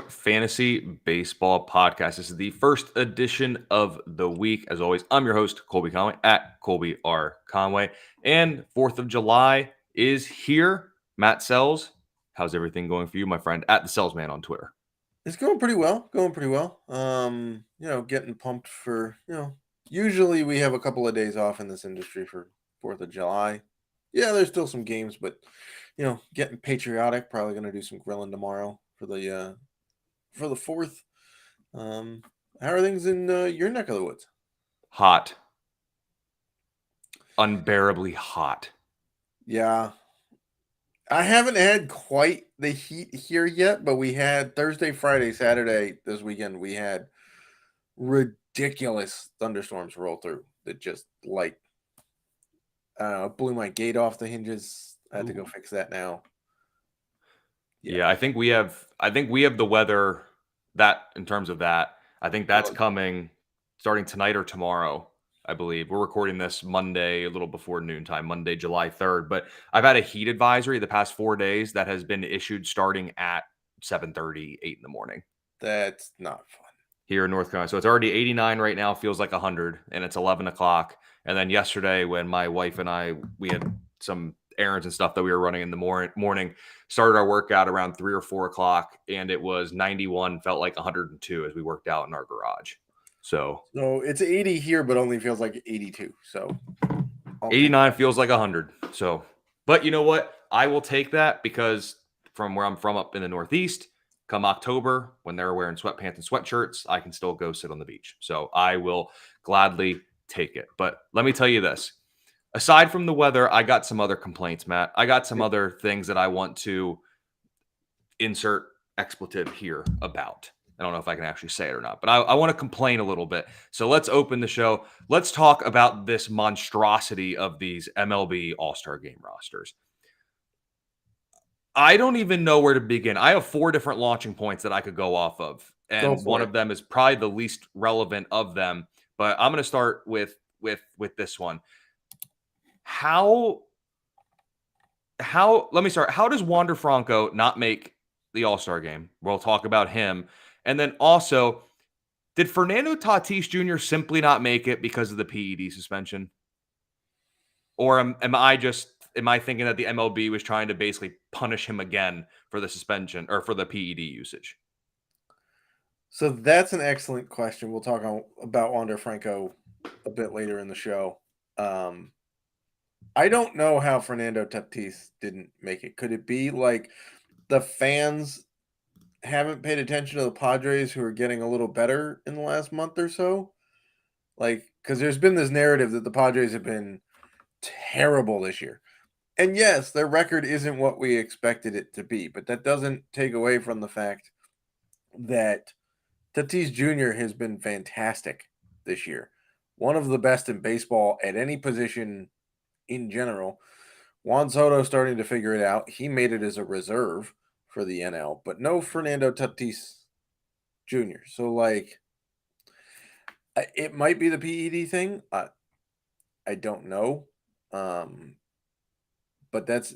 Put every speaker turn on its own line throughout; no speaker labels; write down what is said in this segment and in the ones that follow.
Fantasy Baseball Podcast. This is the first edition of the week. As always, I'm your host, Colby Conway, at Colby R. Conway. And 4th of July is here. Matt Selz, how's everything going for you, my friend? At the Selz Man on Twitter.
It's going pretty well. Getting pumped for, usually we have a couple of days off in this industry for 4th of July. Yeah, there's still some games, but, getting patriotic. Probably going to do some grilling tomorrow for the 4th. How are things in your neck of the woods?
Hot. Unbearably hot.
Yeah. I haven't had quite the heat here yet, but we had Thursday, Friday, Saturday this weekend. We had ridiculous thunderstorms roll through that just blew my gate off the hinges. I had to go fix that now.
Yeah, I think we have the weather that in terms of that. I think that's coming starting tonight or tomorrow. I believe we're recording this Monday, a little before noontime, Monday, July 3rd. But I've had a heat advisory the past 4 days that has been issued starting at 7:30, 8 in the morning.
That's not fun.
Here in North Carolina. So it's already 89 right now, feels like 100, and it's 11 o'clock. And then yesterday when my wife and we had some errands and stuff that we were running in the morning, started our workout around 3 or 4 o'clock, and it was 91, felt like 102 as we worked out in our garage. So
it's 80 here, but only feels like 82. So
89 feels like 100. So, but you know what? I will take that because from where I'm from up in the Northeast, come October, when they're wearing sweatpants and sweatshirts, I can still go sit on the beach. So I will gladly take it. But let me tell you this. Aside from the weather, I got some other complaints, Matt. I got some other things that I want to insert expletive here about. I don't know if I can actually say it or not, but I want to complain a little bit. So let's open the show. Let's talk about this monstrosity of these MLB All-Star Game rosters. I don't even know where to begin. I have 4 different launching points that I could go off of, and one of them is probably the least relevant of them. But I'm going to start with this one. How? Let me start. How does Wander Franco not make the All-Star game? We'll talk about him. And then also, did Fernando Tatis Jr. simply not make it because of the PED suspension? Or am I thinking that the MLB was trying to basically punish him again for the suspension or for the PED usage?
So that's an excellent question. We'll talk about Wander Franco a bit later in the show. I don't know how Fernando Tatis didn't make it. Could it be like the fans haven't paid attention to the Padres, who are getting a little better in the last month or so? Because there's been this narrative that the Padres have been terrible this year. And yes, their record isn't what we expected it to be, but that doesn't take away from the fact that Tatis Jr. has been fantastic this year. One of the best in baseball at any position in general. Juan Soto starting to figure it out. He made it as a reserve for the NL, but no Fernando Tatis Jr. So, it might be the PED thing. I don't know. But that's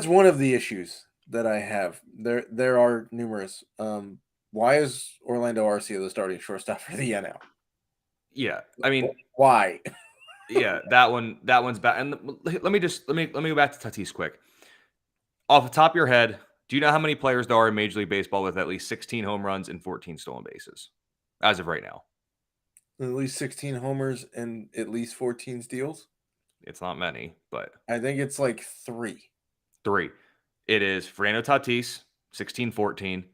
one of the issues that I have. There are numerous. Why is Orlando Arcia the starting shortstop for the NL?
Yeah, I mean,
why?
Yeah, that one's bad. And let me go back to Tatis quick. Off the top of your head, do you know how many players there are in Major League Baseball with at least 16 home runs and 14 stolen bases as of right now?
At least 16 homers and at least 14 steals?
It's not many, but
I think it's like 3.
3. It is Fernando Tatis, 16-14.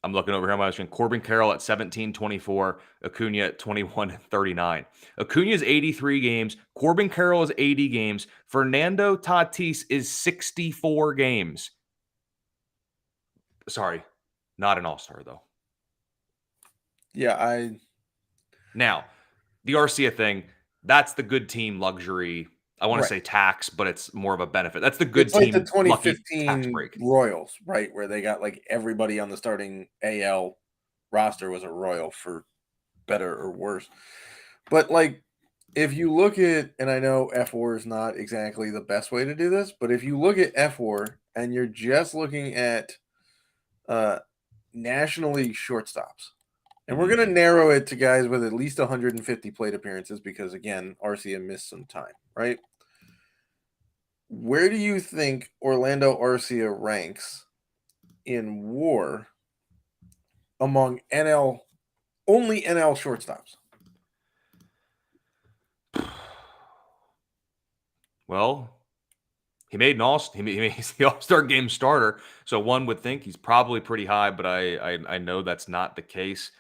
I'm looking over here on my screen. Corbin Carroll at 17-24. Acuna at 21-39. Acuna's 83 games. Corbin Carroll is 80 games. Fernando Tatis is 64 games. Sorry, not an all-star, though.
Yeah,
Now, the Arcia thing, that's the good team luxury. I want to say tax, but it's more of a benefit. That's the good team.
Like the 2015 Royals, right? Where they got like everybody on the starting AL roster was a Royal, for better or worse. But if you look at, and I know F4 is not exactly the best way to do this, but if you look at F4 and you're just looking at National League shortstops, and we're going to narrow it to guys with at least 150 plate appearances because, again, Arcia missed some time, right? Where do you think Orlando Arcia ranks in WAR among only NL shortstops?
Well, he made he's the All-Star game starter, so one would think he's probably pretty high, but I know that's not the case.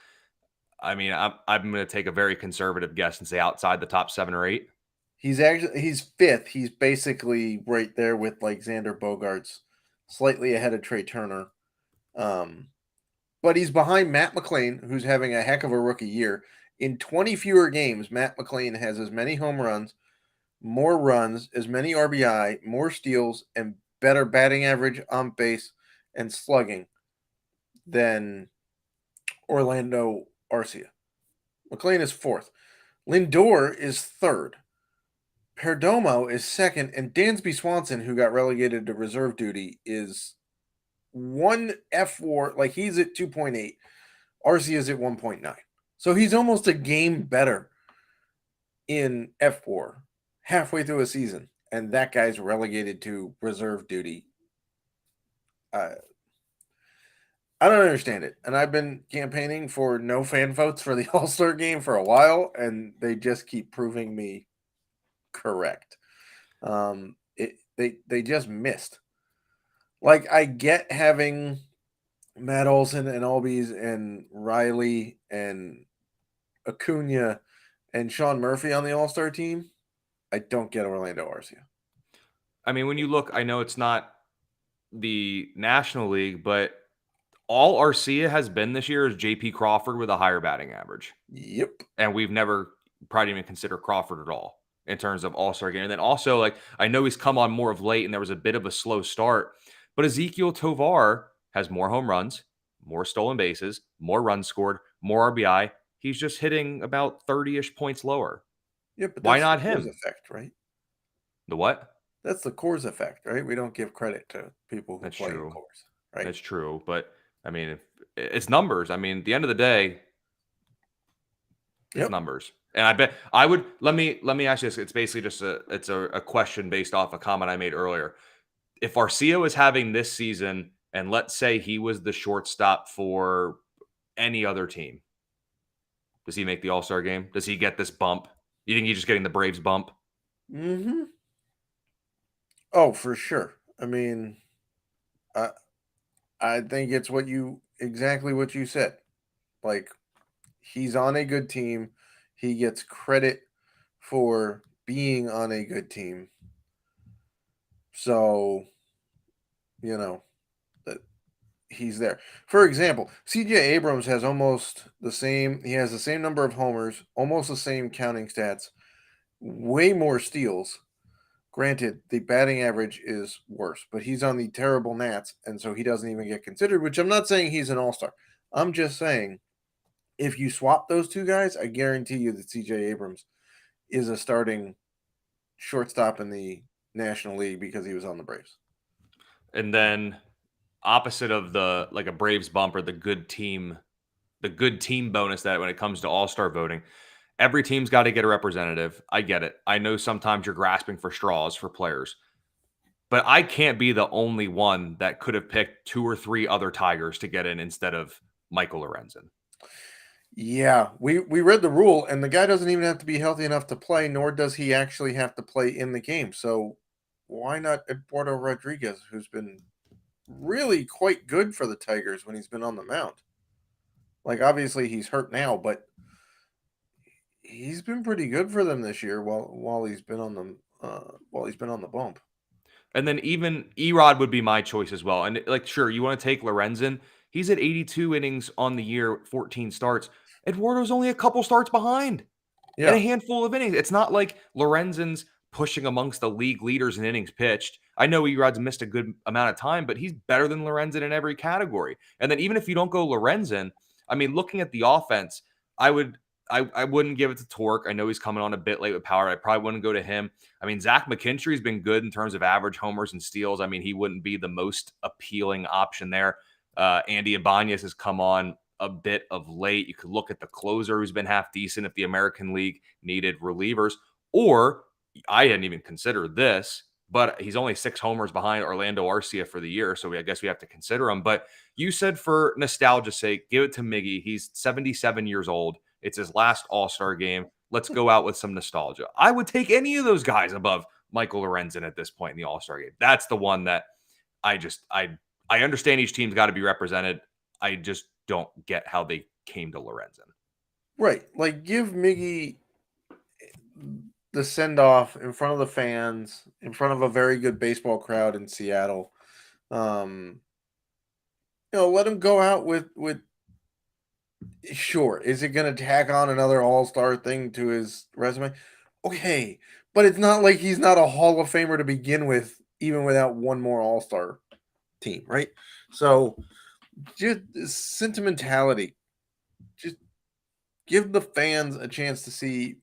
I mean, I'm going to take a very conservative guess and say outside the top 7 or 8.
He's fifth. He's basically right there with like Xander Bogaerts, slightly ahead of Trey Turner. But he's behind Matt McClain, who's having a heck of a rookie year. In 20 fewer games, Matt McClain has as many home runs, more runs, as many RBI, more steals, and better batting average, on base, and slugging than Orlando Arcia. McClain is fourth. Lindor is third. Perdomo is second, and Dansby Swanson, who got relegated to reserve duty, is one F4. Like he's at 2.8. Arcia is at 1.9. So he's almost a game better in F4 halfway through a season, and that guy's relegated to reserve duty. I don't understand it. And I've been campaigning for no fan votes for the All-Star game for a while, and they just keep proving me correct. They just missed. Like, I get having Matt Olson and Albies and Riley and Acuna and Sean Murphy on the All-Star team. I don't get Orlando Arcia.
I mean, when you look, I know it's not the National League, but all Arcia has been this year is JP Crawford with a higher batting average.
Yep.
And we've never probably even considered Crawford at all in terms of All-Star game. And then also, like, I know he's come on more of late and there was a bit of a slow start, but Ezekiel Tovar has more home runs, more stolen bases, more runs scored, more RBI. He's just hitting about 30-ish points lower.
Yeah, but
Why
that's
not
the Coors
him?
effect, right?
The what?
That's the Coors effect, right? We don't give credit to people who
That's
play in
true.
Coors, right?
That's true. But I mean, if it's numbers. I mean, at the end of the day, it's
Yep.
numbers. And I bet I would let me ask you this. It's basically just a question based off a comment I made earlier. If Arcia is having this season, and let's say he was the shortstop for any other team, does he make the All-Star game? Does he get this bump? You think he's just getting the Braves bump?
Mm-hmm. Oh, for sure. I mean, I think it's exactly what you said. Like, he's on a good team. He gets credit for being on a good team. So, that he's there. For example, CJ Abrams has almost the same. He has the same number of homers, almost the same counting stats, way more steals. Granted, the batting average is worse, but he's on the terrible Nats, and so he doesn't even get considered, which I'm not saying he's an all-star. I'm just saying if you swap those two guys, I guarantee you that CJ Abrams is a starting shortstop in the National League because he was on the Braves.
And then opposite of the like a Braves bump or the good team bonus that when it comes to all-star voting, every team's got to get a representative. I get it. I know sometimes you're grasping for straws for players, but I can't be the only one that could have picked 2 or 3 other Tigers to get in instead of Michael Lorenzen.
Yeah, we read the rule, and the guy doesn't even have to be healthy enough to play, nor does he actually have to play in the game. So why not Eduardo Rodriguez, who's been really quite good for the Tigers when he's been on the mound? Like, obviously he's hurt now, but he's been pretty good for them this year while he's been on the bump.
And then even Erod would be my choice as well. And like, sure, you want to take Lorenzen. He's at 82 innings on the year, 14 starts. Eduardo's only a couple starts behind and a
Yeah.
handful of innings. It's not like Lorenzen's pushing amongst the league leaders in innings pitched. I know Erod's missed a good amount of time, but he's better than Lorenzen in every category. And then even if you don't go Lorenzen, I mean, looking at the offense, I would I wouldn't give it to Torque. I know he's coming on a bit late with power. I probably wouldn't go to him. I mean, Zach McKinstry's been good in terms of average homers and steals. I mean, he wouldn't be the most appealing option there. Andy Ibanez has come on a bit of late. You could look at the closer who's been half decent if the American League needed relievers. Or I hadn't even considered this, but he's only 6 homers behind Orlando Arcia for the year. So I guess we have to consider him. But you said for nostalgia's sake, give it to Miggy. He's 77 years old. It's his last All-Star game. Let's go out with some nostalgia. I would take any of those guys above Michael Lorenzen at this point in the All-Star game. That's the one that I understand each team's got to be represented. I just don't get how they came to Lorenzen.
Right. Like, give Miggy the send-off in front of the fans, in front of a very good baseball crowd in Seattle. Let him go out with sure. Is it going to tack on another all-star thing to his resume? Okay. But it's not like he's not a Hall of Famer to begin with, even without one more all-star team, right? So just sentimentality. Just give the fans a chance to see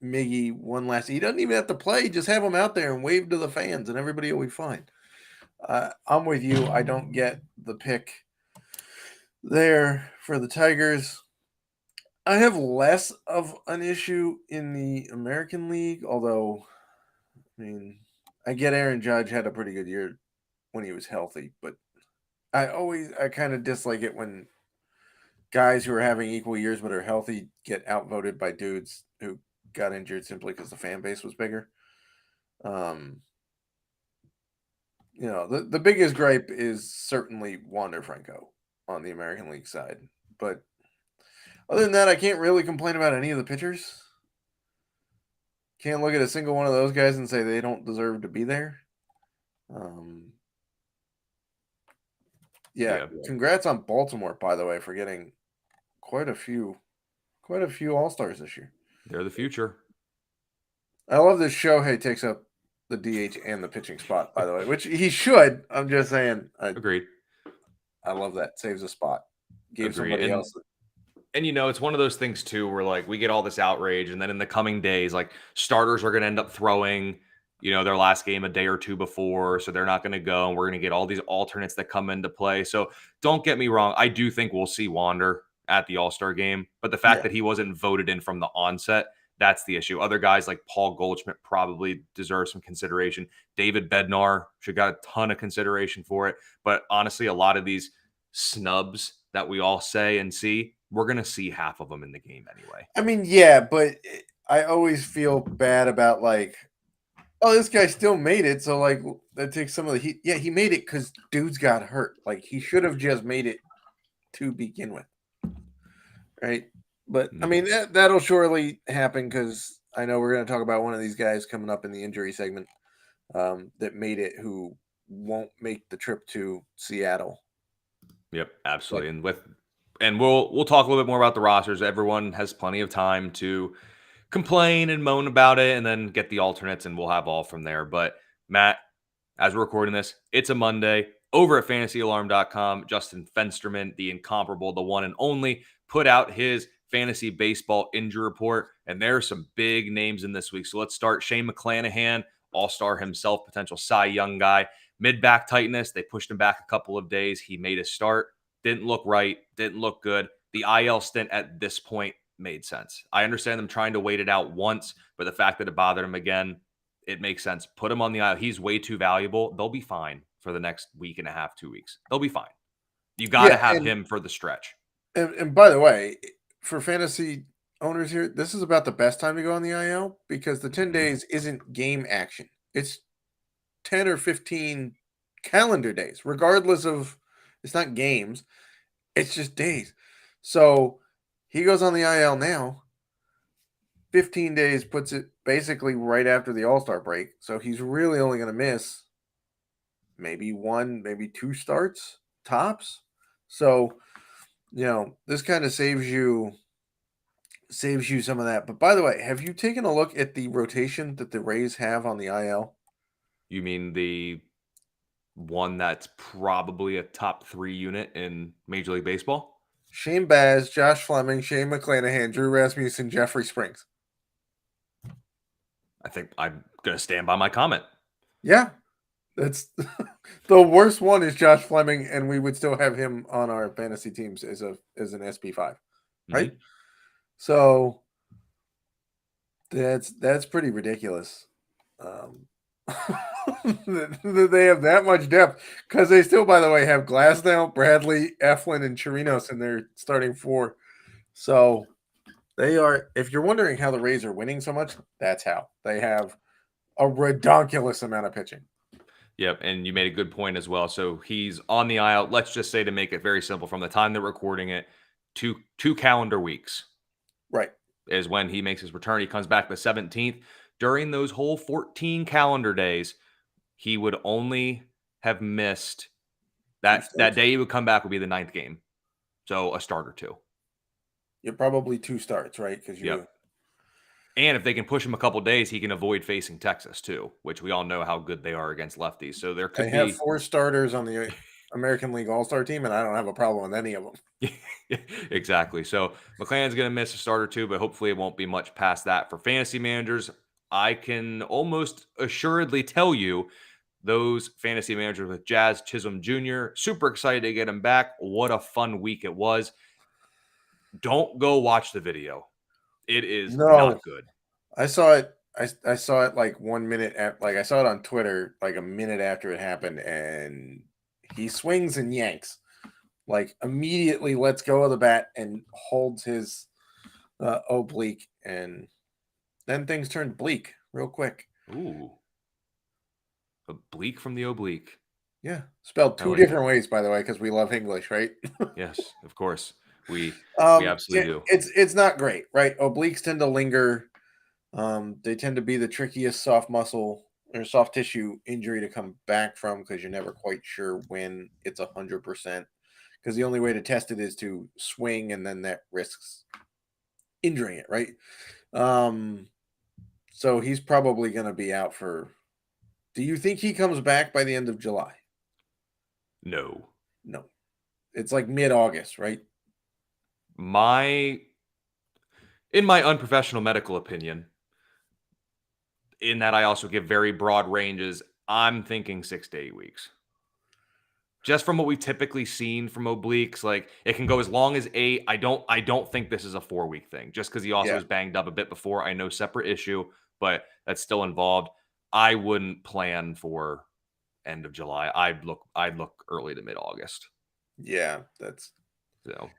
Miggy one last. He doesn't even have to play. Just have him out there and wave to the fans, and everybody will be fine. I'm with you. I don't get the pick there for the Tigers. I have less of an issue in the American League, although, I mean, I get Aaron Judge had a pretty good year when he was healthy, but I kind of dislike it when guys who are having equal years but are healthy get outvoted by dudes who got injured simply because the fan base was bigger. The biggest gripe is certainly Wander Franco on the American League side, but other than that, I can't really complain about any of the pitchers. Can't look at a single one of those guys and say they don't deserve to be there. Congrats on Baltimore, by the way, for getting quite a few All-Stars this year.
They're the future.
I love this Shohei takes up the DH and the pitching spot, by the way, which he should. I'm just saying.
Agreed.
I love that. Saves a spot. Gave
Agreed.
Somebody else.
And, it's one of those things, too, where, like, we get all this outrage, and then in the coming days, like, starters are going to end up throwing, their last game a day or two before, so they're not going to go, and we're going to get all these alternates that come into play. So don't get me wrong. I do think we'll see Wander at the All-Star game, but the fact that he wasn't voted in from the onset, that's the issue. Other guys like Paul Goldschmidt probably deserve some consideration. David Bednar should got a ton of consideration for it. But honestly, a lot of these snubs that we all say and see, we're going to see half of them in the game anyway.
I mean, yeah, but I always feel bad about like, oh, this guy still made it. So like that takes some of the heat. Yeah, he made it because dudes got hurt. Like he should have just made it to begin with. Right. But I mean, that'll surely happen because I know we're going to talk about one of these guys coming up in the injury segment that made it who won't make the trip to Seattle.
Yep, absolutely. But, and we'll talk a little bit more about the rosters. Everyone has plenty of time to complain and moan about it and then get the alternates, and we'll have all from there. But Matt, as we're recording this, it's a Monday. Over at fantasyalarm.com, Justin Fensterman, the incomparable, the one and only, put out his fantasy baseball injury report, and there are some big names in this week. So let's start. Shane McClanahan, all-star himself, potential Cy Young guy. Mid-back tightness, they pushed him back a couple of days. He made a start. Didn't look right. Didn't look good. The IL stint at this point made sense. I understand them trying to wait it out once, but the fact that it bothered him again, it makes sense. Put him on the IL. He's way too valuable. They'll be fine for the next week and a half, 2 weeks. They'll be fine. You got to have him for the stretch.
And by the way, for fantasy owners here, this is about the best time to go on the IL because the 10 days isn't game action. It's 10 or 15 calendar days, regardless of, it's not games. It's just days. So he goes on the IL now. 15 days puts it basically right after the All-Star break. So he's really only going to miss maybe 1, maybe 2 starts tops. So, this kind of saves you some of that. But by the way, have you taken a look at the rotation that the Rays have on the IL?
You mean the one that's probably a top 3 unit in Major League Baseball?
Shane Baz, Josh Fleming, Shane McClanahan, Drew Rasmussen, Jeffrey Springs.
I think I'm going to stand by my comment.
Yeah, that's the worst one is Josh Fleming, and we would still have him on our fantasy teams as an SP5, right?
Mhm.
So that's pretty ridiculous. That they have that much depth because they still, by the way, have Glasnow, Bradley, Eflin, and Chirinos in their starting four. So they are. If you're wondering how the Rays are winning so much, that's how they have a redonkulous amount of pitching.
Yep, and you made a good point as well. So he's on the IL. Let's just say, to make it very simple, from the time they're recording it, two calendar weeks
Right.
is when he makes his return. He comes back the 17th. During those whole 14 calendar days, he would only have missed that day. He would come back would be the 9th game, so a start or two.
You're probably 2 starts, right? Because you.
Yep. And if they can push him a couple days, he can avoid facing Texas too, which we all know how good they are against lefties. So there could
They
be
have 4 starters on the American League All-Star team, and I don't have a problem with any of them.
Exactly. So McClanahan's going to miss a start or two, but hopefully it won't be much past that. For fantasy managers, I can almost assuredly tell you those fantasy managers with Jazz Chisholm Jr., super excited to get him back. What a fun week it was. Don't go watch the video. It is not good.
I saw it. I saw it like 1 minute I saw it on Twitter like a minute after it happened, and he swings and yanks, like immediately lets go of the bat and holds his oblique, and then things turned bleak real quick.
Ooh. Oblique from the oblique.
Yeah, spelled 2 different ways, by the way, because we love English, right?
Yes, of course. We absolutely do.
It's not great, right? Obliques tend to linger. They tend to be the trickiest soft muscle or soft tissue injury to come back from because you're never quite sure when it's 100%. Because the only way to test it is to swing, and then that risks injuring it, right? So he's probably going to be out for. Do you think he comes back by the end of July?
No.
It's like mid-August, right?
In my unprofessional medical opinion, in that I also give very broad ranges, I'm thinking 6 to 8 weeks. Just from what we've typically seen from obliques, like it can go as long as 8. I don't think this is a 4-week thing. Just because he also was banged up a bit before. I know, separate issue, but that's still involved. I wouldn't plan for end of July. I'd look early to mid-August.
Yeah, that's
so.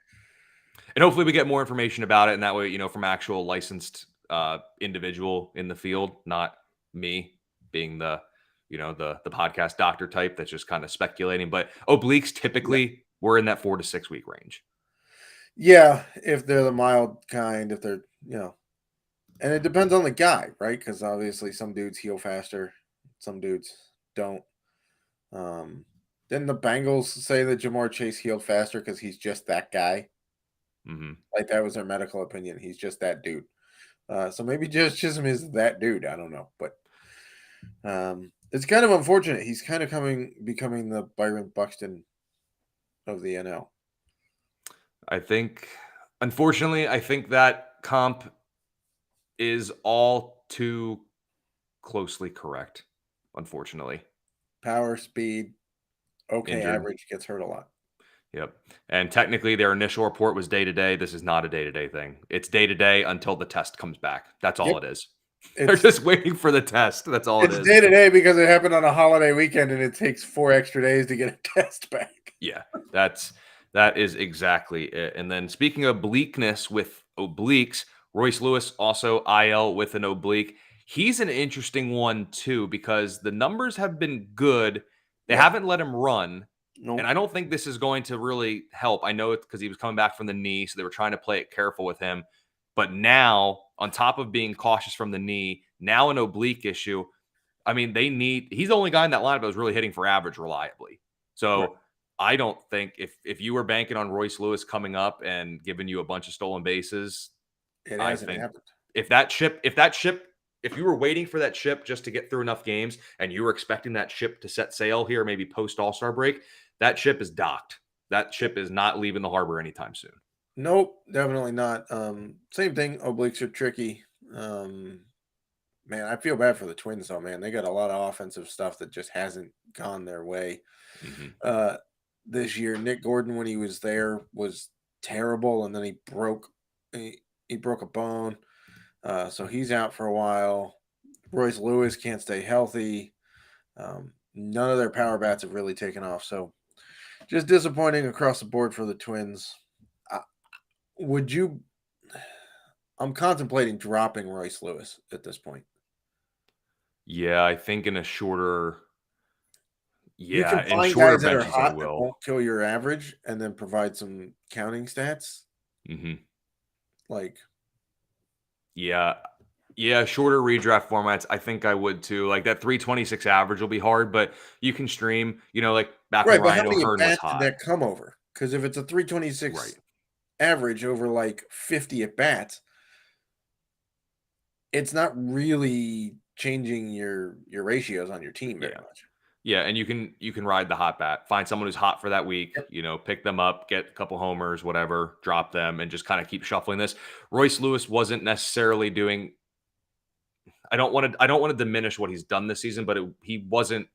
And hopefully we get more information about it, and that way, from actual licensed individual in the field, not me being the podcast doctor type that's just kind of speculating. But obliques typically we're in that 4 to 6 week range.
Yeah, if they're the mild kind, if they're and it depends on the guy, right? Because obviously some dudes heal faster, some dudes don't. Didn't the Bengals say that Jamar Chase healed faster because he's just that guy?
Mm-hmm.
Like that was their medical opinion. He's just that dude. So maybe just Chisholm is that dude. I don't know, but it's kind of unfortunate. He's kind of becoming the Byron Buxton of the NL.
Unfortunately, I think that comp is all too closely correct. Unfortunately,
power, speed,
injured.
Average, gets hurt a lot.
Yep. And technically their initial report was day-to-day. This is not a day-to-day thing. It's day-to-day until the test comes back. That's all it is. They're just waiting for the test. That's all it is.
It's day-to-day because it happened on a holiday weekend and it takes 4 extra days to get a test back.
Yeah, that is exactly it. And then speaking of bleakness with obliques, Royce Lewis also IL with an oblique. He's an interesting one too because the numbers have been good. They haven't let him run. Nope. And I don't think this is going to really help. I know it's because he was coming back from the knee, so they were trying to play it careful with him. But now, on top of being cautious from the knee, now an oblique issue. I mean, he's the only guy in that lineup that was really hitting for average reliably. So I don't think if you were banking on Royce Lewis coming up and giving you a bunch of stolen bases,
it hasn't happened.
If you were waiting for that ship just to get through enough games and you were expecting that ship to set sail here, maybe post All-Star break, that ship is docked. That ship is not leaving the harbor anytime soon.
Nope, definitely not. Same thing. Obliques are tricky. Man, I feel bad for the Twins though, man. They got a lot of offensive stuff that just hasn't gone their way.
Mm-hmm.
This year, Nick Gordon, when he was there, was terrible, and then he broke a bone. So he's out for a while. Royce Lewis can't stay healthy. None of their power bats have really taken off. So just disappointing across the board for the Twins. Would you? I'm contemplating dropping Royce Lewis at this point.
Yeah, I think in a shorter,
You can
in
find
shorter
guys that are
benches, I
hot that
will.
won't kill your average, and then provide some counting stats.
Mm-hmm.
Like,
Yeah. Yeah, shorter redraft formats. I think I would too. Like that 326 average will be hard, but you can stream, like back when
right, but how
Ryan
many at
O'Hearn was
bats did
hot.
that come over? Because if it's a
Right.
326 average over like 50 at bats, it's not really changing your ratios on your team very
Yeah.
much.
Yeah, and you can ride the hot bat. Find someone who's hot for that week,
Yep.
pick them up, get a couple homers, whatever, drop them, and just kind of keep shuffling this. Royce Lewis wasn't necessarily doing. I don't want to diminish what he's done this season, but he wasn't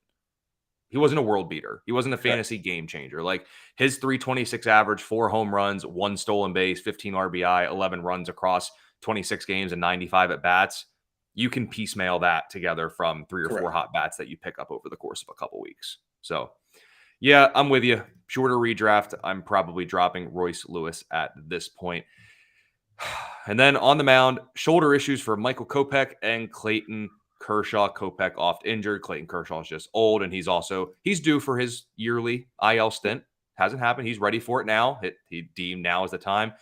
a world beater. He wasn't a
Right.
fantasy game changer. Like his 326 average, 4 home runs, 1 stolen base, 15 RBI, 11 runs across 26 games and 95 at bats. You can piecemeal that together from 3 or 4
Correct.
hot bats that you pick up over the course of a couple weeks. So, yeah, I'm with you. Shorter redraft. I'm probably dropping Royce Lewis at this point. And then on the mound, shoulder issues for Michael Kopech and Clayton Kershaw. Kopech oft injured. Clayton Kershaw is just old, and he's due for his yearly IL stint. Hasn't happened. He's ready for it now. He deemed now is the time.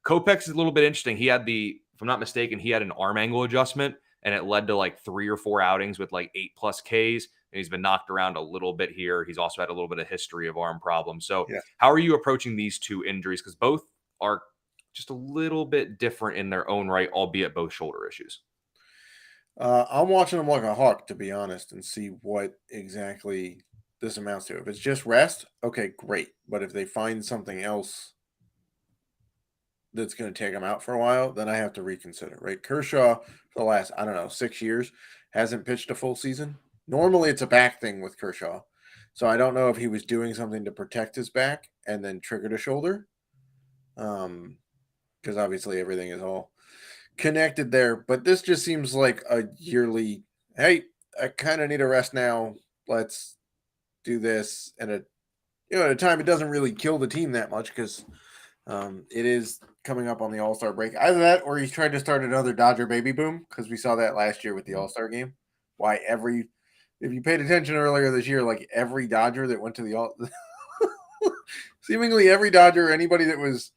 Kopech's a little bit interesting. If I'm not mistaken, he had an arm angle adjustment, and it led to like 3 or 4 outings with like 8+ Ks. And he's been knocked around a little bit here. He's also had a little bit of history of arm problems. So,
Yeah.
how are you approaching these 2 injuries? Because both are just a little bit different in their own right, albeit both shoulder issues.
I'm watching them like a hawk, to be honest, and see what exactly this amounts to. If it's just rest, okay, great. But if they find something else that's going to take them out for a while, then I have to reconsider, right? Kershaw, for the last, I don't know, 6 years, hasn't pitched a full season. Normally it's a back thing with Kershaw. So I don't know if he was doing something to protect his back and then triggered a shoulder. Because obviously everything is all connected there. But this just seems like a yearly, hey, I kind of need a rest now. Let's do this. And at a time, it doesn't really kill the team that much because it is coming up on the All-Star break. Either that or he's trying to start another Dodger baby boom because we saw that last year with the All-Star game. Why if you paid attention earlier this year, like every Dodger that went to the All seemingly every Dodger, anybody that was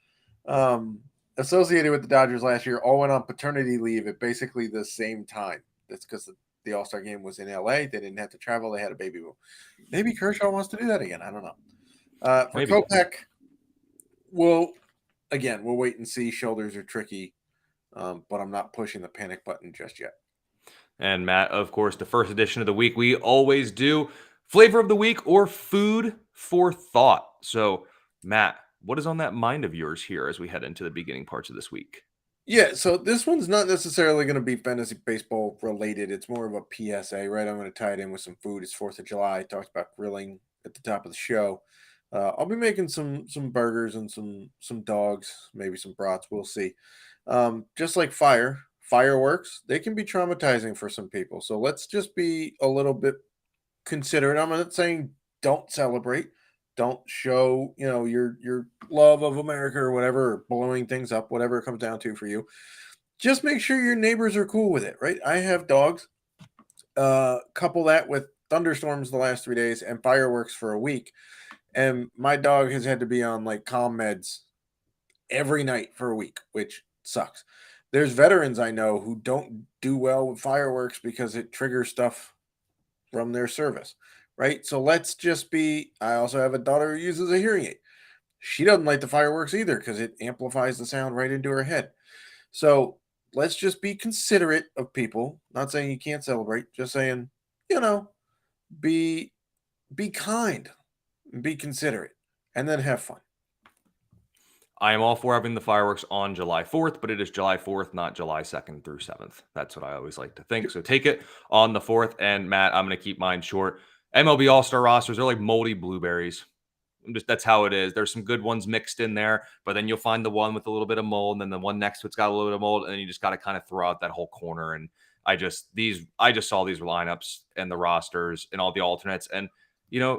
associated with the Dodgers last year, all went on paternity leave at basically the same time. That's because the All-Star game was in LA. They didn't have to travel. They had a baby boom. Maybe Kershaw wants to do that again. I don't know. For
Maybe.
Kopech, we'll wait and see. Shoulders are tricky, but I'm not pushing the panic button just yet.
And Matt, of course, the first edition of the week, we always do flavor of the week or food for thought. So, Matt, what is on that mind of yours here as we head into the beginning parts of this week?
Yeah, so this one's not necessarily going to be fantasy baseball related. It's more of a PSA, right? I'm going to tie it in with some food. It's 4th of July. I talked about grilling at the top of the show. I'll be making some burgers and some dogs, maybe some brats. We'll see. Just like fireworks, they can be traumatizing for some people. So let's just be a little bit considerate. I'm not saying don't celebrate, don't show your love of America or whatever, or blowing things up, whatever it comes down to for you. Just make sure your neighbors are cool with it, right? I have dogs. Couple that with thunderstorms the last 3 days and fireworks for a week, and my dog has had to be on like calm meds every night for a week, which sucks. There's veterans I know who don't do well with fireworks because it triggers stuff from their service, right? So let's just be. I also have a daughter who uses a hearing aid. She doesn't like the fireworks either because it amplifies the sound right into her head. So let's just be considerate of people. Not saying you can't celebrate, just saying, you know, be be kind, be considerate. and then have fun.
I am all for having the fireworks on July 4th, but it is July 4th, not July 2nd through 7th. That's what I always like to think. So take it on the 4th. And Matt, I'm going to keep mine short. MLB All-Star rosters are like moldy blueberries. That's how it is. There's some good ones mixed in there, but then you'll find the one with a little bit of mold, and then the one next to it's got a little bit of mold, and then you just got to kind of throw out that whole corner. And I just saw these lineups and the rosters and all the alternates, and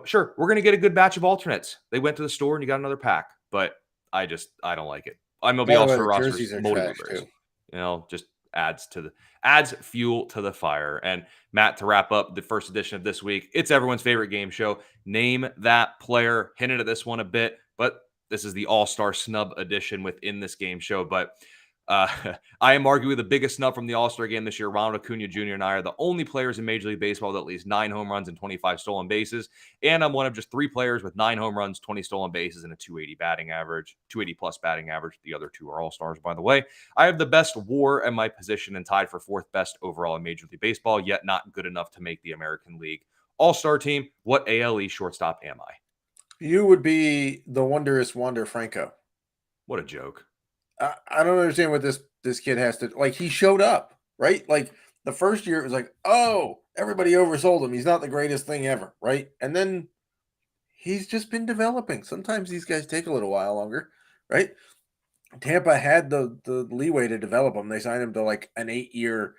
sure, we're gonna get a good batch of alternates. They went to the store and you got another pack, but I don't like it. MLB
By the way,
All-Star
the
rosters,
jerseys are
moldy
trash
blueberries.
too.
Just adds fuel to the fire. And Matt, to wrap up the first edition of this week, it's everyone's favorite game show. Name that player. Hinted at this one a bit, but this is the All-Star Snub edition within this game show. But I am arguably the biggest snub from the All-Star game this year. Ronald Acuna Jr. and I are the only players in Major League Baseball with at least 9 home runs and 25 stolen bases. And I'm one of just 3 players with 9 home runs, 20 stolen bases, and a 280 batting average, 280 plus batting average. The other 2 are All-Stars, by the way. I have the best WAR at my position and tied for 4th best overall in Major League Baseball, yet not good enough to make the American League All-Star team. What ALE shortstop am I?
You would be the wondrous Wander Franco.
What a joke.
I don't understand what this kid has to like. He showed up, right? Like the first year, it was like, oh, everybody oversold him. He's not the greatest thing ever, right? And then he's just been developing. Sometimes these guys take a little while longer, right? Tampa had the leeway to develop him. They signed him to like an 8-year,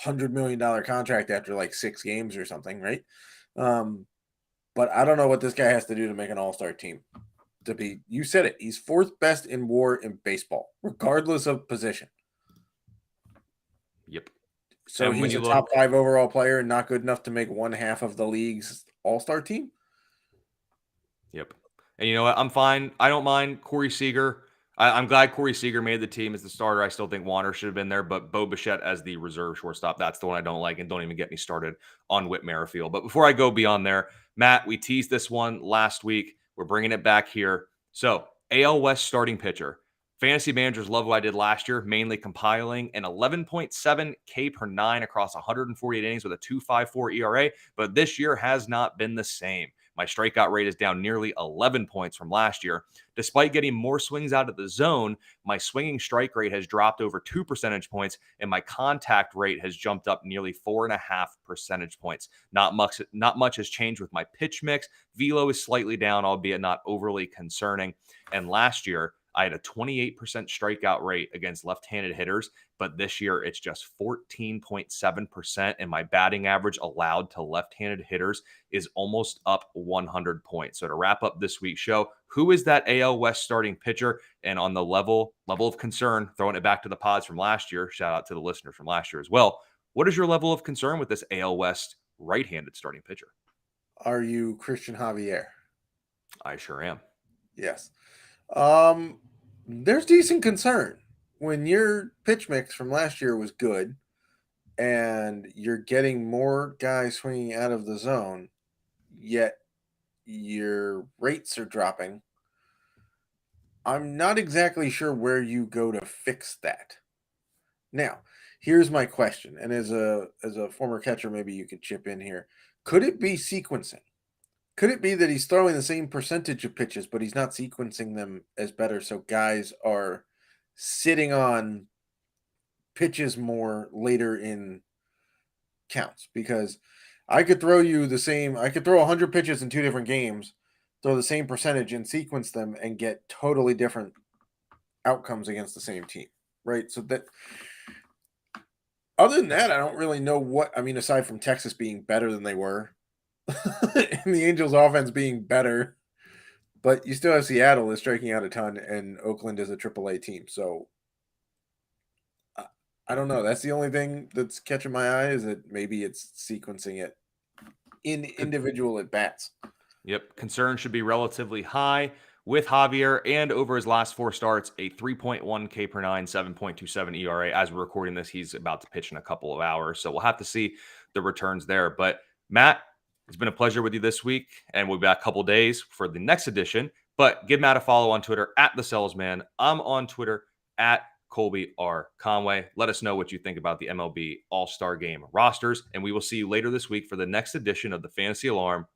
$100 million contract after like 6 games or something, right? But I don't know what this guy has to do to make an all-star team. You said it. He's 4th best in WAR in baseball, regardless of position.
Yep.
So he's a top 5 overall player and not good enough to make 1/2 of the league's all-star team?
Yep. And you know what? I'm fine. I don't mind Corey Seager. I'm glad Corey Seager made the team as the starter. I still think Wander should have been there, but Bo Bichette as the reserve shortstop, that's the one I don't like. And don't even get me started on Whit Merrifield. But before I go beyond there, Matt, we teased this one last week. We're bringing it back here. So, AL West starting pitcher. Fantasy managers love what I did last year, mainly compiling an 11.7 K per 9 across 148 innings with a 2.54 ERA, but this year has not been the same. My strikeout rate is down nearly 11 points from last year. Despite getting more swings out of the zone, my swinging strike rate has dropped over 2 percentage points, and my contact rate has jumped up nearly 4.5 percentage points. Not much has changed with my pitch mix. Velo is slightly down, albeit not overly concerning. And last year, I had a 28% strikeout rate against left-handed hitters, but this year it's just 14.7%, and my batting average allowed to left-handed hitters is almost up 100 points. So to wrap up this week's show, who is that AL West starting pitcher? And on the level of concern, throwing it back to the pods from last year, shout out to the listeners from last year as well. What is your level of concern with this AL West right-handed starting pitcher?
Are you Christian Javier?
I sure am.
Yes. There's decent concern when your pitch mix from last year was good and you're getting more guys swinging out of the zone, yet your rates are dropping. I'm not exactly sure where you go to fix that. Now, here's my question, and as a former catcher, maybe you could chip in here. Could it be sequencing? Could it be that he's throwing the same percentage of pitches, but he's not sequencing them as better, so guys are sitting on pitches more later in counts? Because I could throw 100 pitches in 2 different games, throw the same percentage and sequence them and get totally different outcomes against the same team, right? So that, other than that, I don't really know aside from Texas being better than they were, and the Angels offense being better, but you still have Seattle is striking out a ton and Oakland is a AAA team. So I don't know. That's the only thing that's catching my eye, is that maybe it's sequencing it in individual at bats.
Yep. Concern should be relatively high with Javier, and over his last 4 starts, a 3.1 K per 9, 7.27 ERA. As we're recording this, he's about to pitch in a couple of hours. So we'll have to see the returns there. But Matt, it's been a pleasure with you this week, and we'll be back a couple days for the next edition. But give Matt a follow on Twitter at the Selzman. I'm on Twitter at Colby R. Conway. Let us know what you think about the MLB All-Star Game rosters, and we will see you later this week for the next edition of the Fantasy Alarm